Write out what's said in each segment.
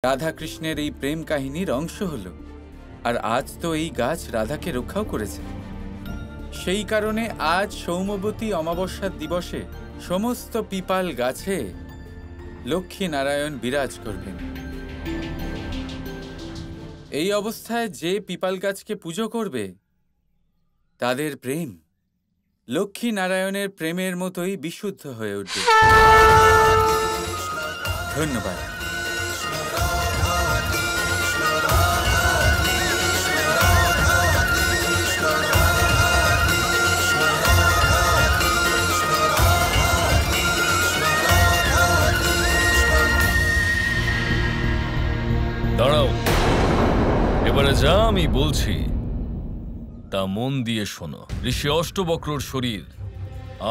রাধা কৃষ্ণের এই প্রেম কাহিনীর অংশ হলো। আর আজ তো এই গাছ রাধাকে রক্ষাও করেছে। সেই কারণে আজ সৌমবতী অমাবস্যার দিবসে সমস্ত পিপাল গাছে লক্ষ্মী নারায়ণ বিরাজ করবেন। এই অবস্থায় যে পিপাল গাছকে পুজো করবে তাদের প্রেম লক্ষ্মী নারায়ণের প্রেমের মতোই বিশুদ্ধ হয়ে উঠবে। ধন্যবাদ। দাঁড়াও, এবারে যা আমি বলছি তা মন দিয়ে শোনো। ঋষি অষ্টবক্রর শরীর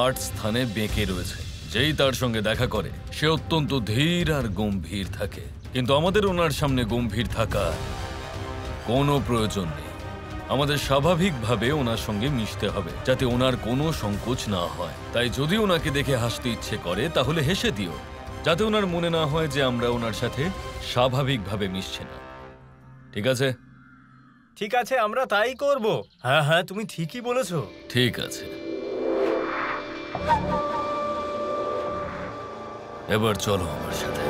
৮ স্থানে বেঁকে রয়েছে। যেই তার সঙ্গে দেখা করে সে অত্যন্ত ধীর আর গম্ভীর থাকে, কিন্তু আমাদের ওনার সামনে গম্ভীর থাকা কোনো প্রয়োজন নেই। আমাদের স্বাভাবিকভাবে ওনার সঙ্গে মিশতে হবে, যাতে ওনার কোনো সংকোচ না হয়। তাই যদি ওনাকে দেখে হাসতে ইচ্ছে করে তাহলে হেসে দিও, যাতে ওনার মনে না হয় যে আমরা ওনার সাথে স্বাভাবিকভাবে মিশছি না। ঠিক আছে? ঠিক আছে, আমরা তাই করব। হ্যাঁ হ্যাঁ, তুমি ঠিকই বলেছো। ঠিক আছে, এবার চলো আমার সাথে।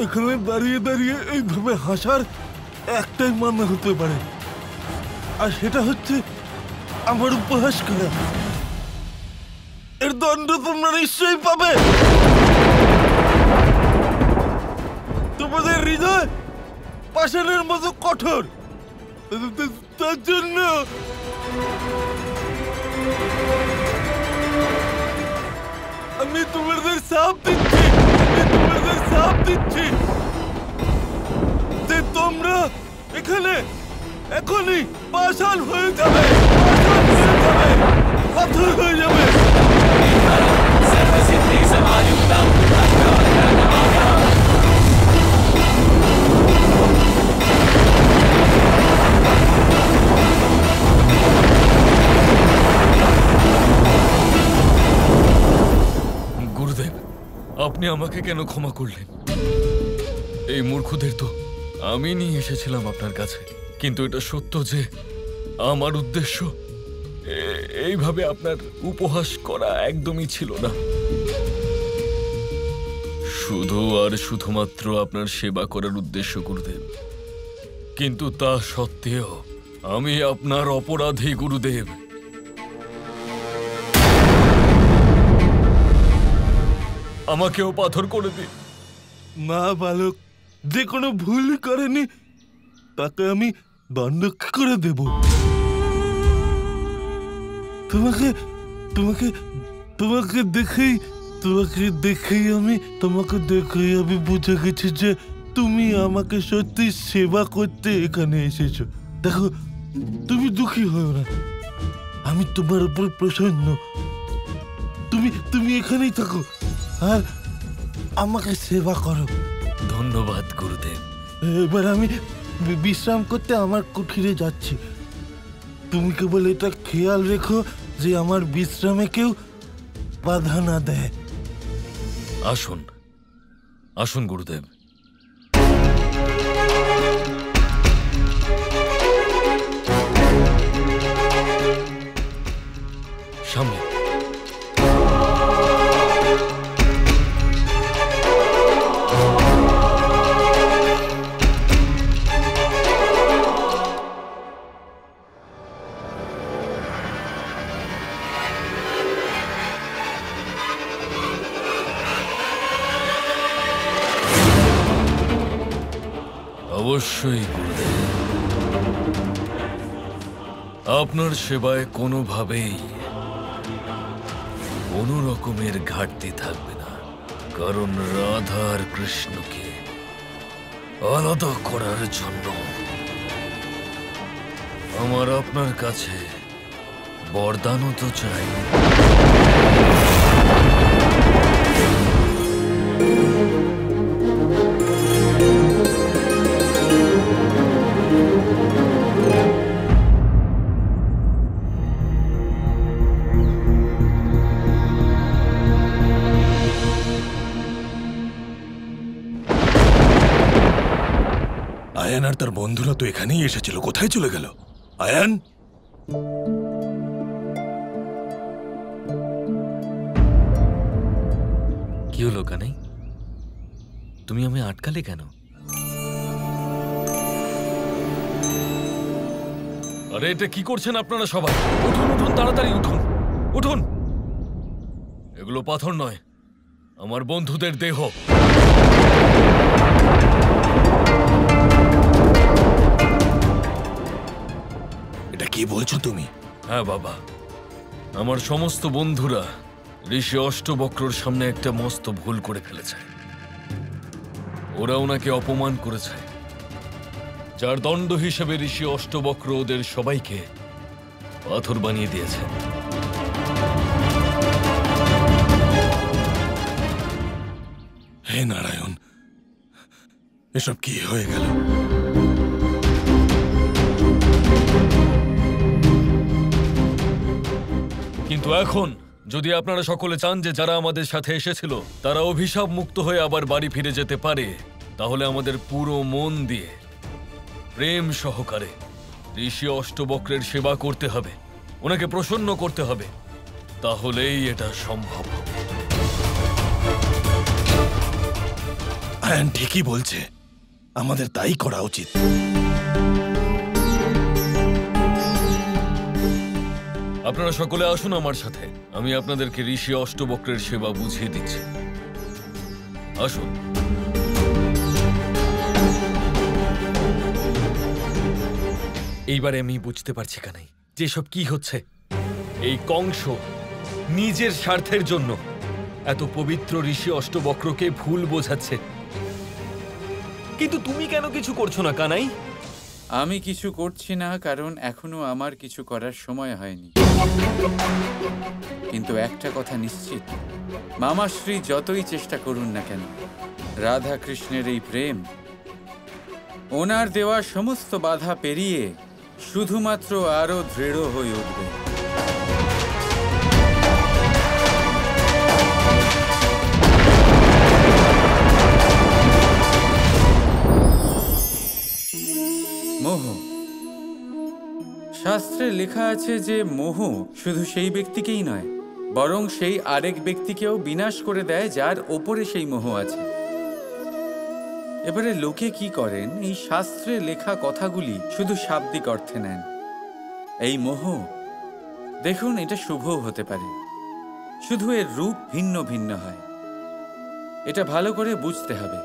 এখানে দাঁড়িয়ে দাঁড়িয়ে এইভাবে হাসার একটাই মানে হতে পারে, আর সেটা হচ্ছে আমার উপহাস করা। এর দণ্ড তোমরা নিশ্চয়ই পাবে। তোমাদের হৃদয় পাষাণের মতো কঠোর, তার জন্য আমি তোমাদের সাপ দিচ্ছি যে তোমরা এখানে এখনই পাষাণ হয়ে যাবে, পাথর হয়ে যাবে। গুরুদেব, আপনি আমাকে কেন ক্ষমা করলেন? এই মূর্খদের তো আমি নিয়ে এসেছিলাম আপনার কাছে, কিন্তু এটা সত্য যে আমার উদ্দেশ্য এইভাবে আপনার উপহাস করা একদমই ছিল না। শুধু আর শুধুমাত্র আপনার সেবা করার উদ্দেশ্য গুরুদেব। কিন্তু তা সত্ত্বেও আমি আপনার অপরাধী গুরুদেব। আমাকেও পাথর করে দিন। না বালক, যে কোনো ভুল করেনি তাকে আমি দণ্ড করে দেব। তোমাকে তোমাকে তোমাকে দেখেই আমি বুঝে গেছি যে তুমি আমাকে সত্যি সেবা করতে এখানে এসেছো। দেখো, তুমি দুঃখী হও না, আমি তোমার উপর প্রসন্ন। তুমি এখানেই থাকো আর আমাকে সেবা করো। ধন্যবাদ গুরুদেব। এবার আমি বিশ্রাম করতে আমার কুঠিরে যাচ্ছি। তুমি কেবল এটা খেয়াল রেখো যে আমার বিশ্রামে কেউ বাধা না দেয়। আসুন আসুন গুরুদেব। সামনে। অবশ্যই গুরুদেব। আপনার সেবায় কোনোভাবেই কোনো রকমের ঘাটতি থাকবে না, কারণ রাধা আর কৃষ্ণকে আলাদা করার জন্য আমার আপনার কাছে বরদানও তো চাই। আয়ান আর তার বন্ধুরা তো এখানেই এসেছিল, কোথায় চলে গেল? আয়ান, কি হলো কানাই? তুমি আমি আটকালে কেন? আরে এটা কি করছেন আপনারা সবাই? উঠুন উঠুন, তাড়াতাড়ি উঠুন উঠুন। এগুলো পাথর নয়, আমার বন্ধুদের দেহ। এটা কি বলছো তুমি? হ্যাঁ বাবা, আমার সমস্ত বন্ধুরা ঋষি অষ্টবক্রর সামনে একটা মস্ত ভুল করে ফেলেছে। ওরা ওনাকে অপমান করেছে, যার দণ্ড হিসেবে ঋষি অষ্টবক্র ওদের সবাইকে পাথর বানিয়ে দিয়েছে। হে নারায়ণ, এসব কি হয়ে গেল? কিন্তু এখন যদি আপনারা সকলে চান যে যারা আমাদের সাথে এসেছিল তারা অভিশাপ মুক্ত হয়ে আবার বাড়ি ফিরে যেতে পারে, তাহলে আমাদের পুরো মন দিয়ে প্রেম সহকারে ঋষি অষ্টবক্রের সেবা করতে হবে, ওনাকে প্রসন্ন করতে হবে, তাহলেই এটা সম্ভব। আয়ান ঠিকই বলছে, আমাদের তাই করা উচিত। আপনারা সকলে আসুন আমার সাথে, আমি আপনাদেরকে ঋষি অষ্টবক্রের সেবা বুঝিয়ে দিচ্ছি। আসুন। এইবারে আমি বুঝতে পারছি কানাই যে সব কি হচ্ছে। এই কংস নিজের স্বার্থের জন্য এত পবিত্র ঋষি অষ্টবক্রকে ভুল বোঝাচ্ছে। কিন্তু তুমি কেন কিছু করছো না কানাই? আমি কিছু করছি না কারণ এখনো আমার কিছু করার সময় হয়নি। কিন্তু একটা কথা নিশ্চিত, মামাশ্রী যতই চেষ্টা করুন না কেন, রাধা কৃষ্ণের এই প্রেম ওনার দেওয়া সমস্ত বাধা পেরিয়ে শুধুমাত্র আরো দৃঢ় হয়ে উঠবে। মোহ, শাস্ত্রে লেখা আছে যে মোহ শুধু সেই ব্যক্তিকেই নয়, বরং সেই আরেক ব্যক্তিকেও বিনাশ করে দেয় যার ওপরে সেই মোহ আছে। এবারে লোকে কি করেন, এই শাস্ত্রে লেখা কথাগুলি শুধু শাব্দিক অর্থে নেন। এই মোহ দেখুন, এটা শুভও হতে পারে, শুধু এর রূপ ভিন্ন ভিন্ন হয়। এটা ভালো করে বুঝতে হবে।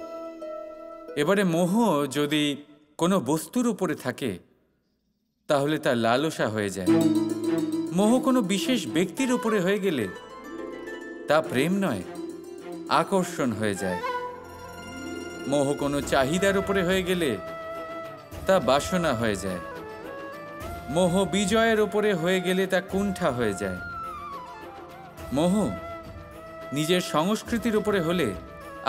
এবারে মোহ যদি কোনো বস্তুর উপরে থাকে তাহলে তা লালসা হয়ে যায়। মোহ কোনো বিশেষ ব্যক্তির উপরে হয়ে গেলে তা প্রেম নয়, আকর্ষণ হয়ে যায়। মোহ কোনো চাহিদার উপরে হয়ে গেলে তা বাসনা হয়ে যায়। মোহ বিজয়ের উপরে হয়ে গেলে তা কুণ্ঠা হয়ে যায়। মোহ নিজের সংস্কৃতির উপরে হলে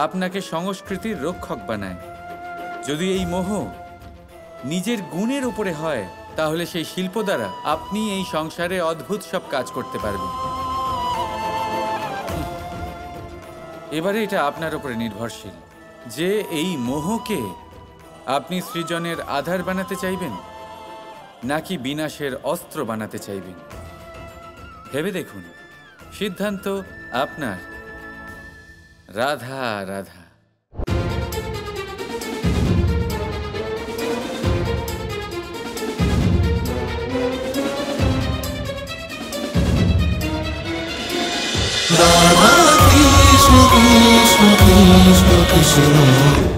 আপনাকে সংস্কৃতির রক্ষক বানায়। যদি এই মোহ নিজের গুণের উপরে হয় তাহলে সেই শিল্প দ্বারা আপনি এই সংসারে অদ্ভুত সব কাজ করতে পারবেন। এবারে এটা আপনার উপরে নির্ভরশীল যে এই মোহকে আপনি সৃজনের আধার বানাতে চাইবেন নাকি বিনাশের অস্ত্র বানাতে চাইবেন। ভেবে দেখুন, সিদ্ধান্ত আপনার। Radha Radha. Krishna Krishna Krishna Krishna